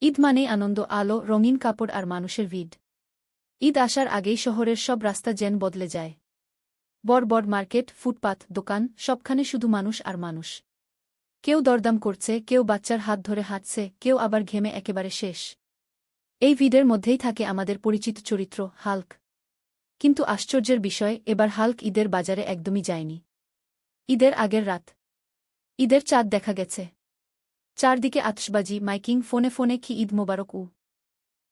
ঈদ মানেই আনন্দ, আলো, রঙিন কাপড় আর মানুষের ভিড়। ঈদ আসার আগেই শহরের সব রাস্তা যেন বদলে যায়। বড় বড় মার্কেট, ফুটপাত, দোকান, সবখানে শুধু মানুষ আর মানুষ। কেউ দরদাম করছে, কেউ বাচ্চার হাত ধরে হাঁটছে, কেউ আবার ঘেমে একেবারে শেষ। এই ভিড়ের মধ্যেই থাকে আমাদের পরিচিত চরিত্র হাল্ক। কিন্তু আশ্চর্যের বিষয়, এবার হাল্ক ঈদের বাজারে একদমই যায়নি। ঈদের আগের রাত। ঈদের চাঁদ দেখা গেছে। চারদিকে আতশবাজি, মাইকিং, ফোনে ফোনে কি ঈদ মোবারক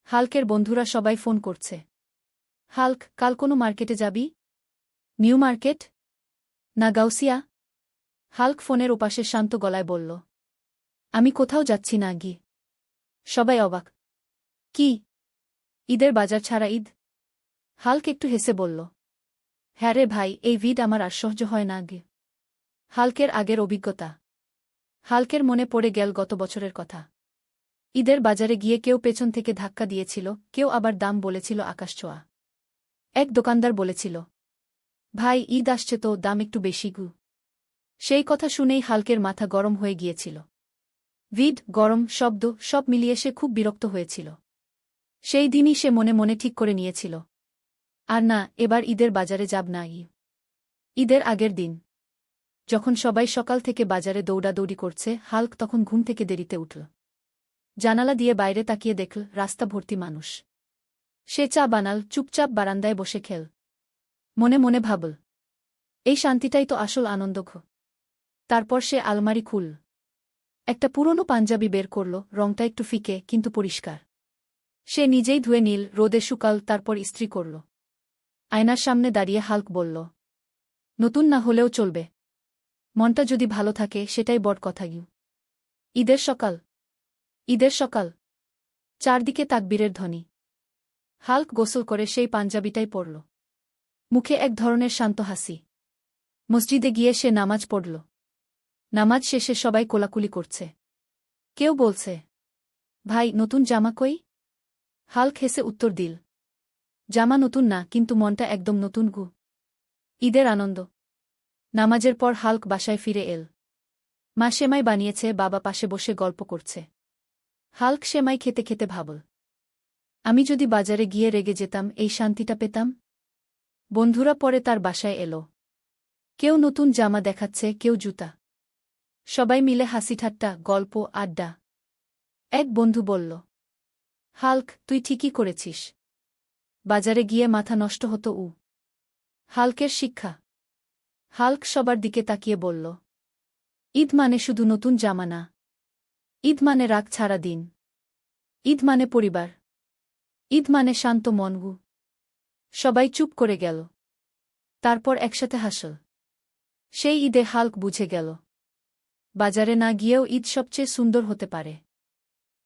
হাল্কের বন্ধুরা সবাই ফোন করছে। হাল্ক, কাল কোনো মার্কেটে যাবি? New market? না গাউসিয়া? হাল্ক ফোনের ওপাশে শান্ত গলায় বলল, আমি কোথাও যাচ্ছি না গি। সবাই অবাক। কি? ঈদের বাজার ছাড়া ঈদ? হাল্ক একটু হেসে বলল, হ্যাঁ রে ভাই, এই ভিড় আমার আর সহ্য হয় না গে। হাল্কের আগের অভিজ্ঞতা। হাল্কের মনে পড়ে গেল গত বছরের কথা। ঈদের বাজারে গিয়ে কেউ পেছন থেকে ধাক্কা দিয়েছিল, কেউ আবার দাম বলেছিল আকাশছোঁয়া। এক দোকানদার বলেছিল, ভাই ঈদ আসছে তো, দাম একটু বেশি গু। সেই কথা শুনেই হাল্কের মাথা গরম হয়ে গিয়েছিল। ভিড়, গরম, শব্দ, সব মিলিয়ে সে খুব বিরক্ত হয়েছিল। সেই দিনই সে মনে মনে ঠিক করে নিয়েছিল, আর না, এবার ঈদের বাজারে যাব না। ঈদের আগের দিন, যখন সবাই সকাল থেকে বাজারে দৌড়াদৌড়ি করছে, হাল্ক তখন ঘুম থেকে দেরিতে উঠল। জানালা দিয়ে বাইরে তাকিয়ে দেখল রাস্তা ভর্তি মানুষ। সে চা বানাল, চুপচাপ বারান্দায় বসে খেল। মনে মনে ভাবল, এই শান্তিটাই তো আসল আনন্দ। তারপর সে আলমারি খুল একটা পুরনো পাঞ্জাবি বের করল, রংটা একটু ফিকে কিন্তু পরিষ্কার। সে নিজেই ধুয়ে নীল, রোদে শুকাল, তারপর ইস্ত্রি করল। আয়নার সামনে দাঁড়িয়ে হাল্ক বলল, নতুন না হলেও চলবে, মনটা যদি ভালো থাকে সেটাই বড় কথা। ঈদের সকাল, ঈদের সকাল, চারদিকে তাকবীরের ধ্বনি। হাল্ক গোসল করে সেই পাঞ্জাবিটাই পরল। মুখে এক ধরনের শান্ত হাসি। মসজিদে গিয়ে সে নামাজ পড়ল। নামাজ শেষে সবাই কোলাকুলি করছে। কেউ বলছে, ভাই নতুন জামা কই? হাল্ক হেসে উত্তর দিল, জামা নতুন না, কিন্তু মনটা একদম নতুন গু। ঈদের আনন্দ। নামাজের পর হাল্ক বাসায় ফিরে এল। মা সেমাই বানিয়েছে, বাবা পাশে বসে গল্প করছে। হাল্ক সেমাই খেতে খেতে ভাবল, আমি যদি বাজারে গিয়ে রেগে যেতাম, এই শান্তিটা পেতাম। বন্ধুরা পরে তার বাসায় এলো। কেউ নতুন জামা দেখাচ্ছে, কেউ জুতা। সবাই মিলে হাসিঠাট্টা, গল্প, আড্ডা। এক বন্ধু বলল, হাল্ক, তুই ঠিকই করেছিস, বাজারে গিয়ে মাথা নষ্ট হতো। হাল্কের শিক্ষা। হাল্ক সবার দিকে তাকিয়ে বলল, ঈদ মানে শুধু নতুন জামা না, ঈদ মানে রাগ ছাড়া দিন, ঈদ মানে পরিবার, ঈদ মানে শান্ত মনগু। সবাই চুপ করে গেল। তারপর একসাথে হাসল। সেই ঈদে হাল্ক বুঝে গেল, বাজারে না গিয়েও ঈদ সবচেয়ে সুন্দর হতে পারে।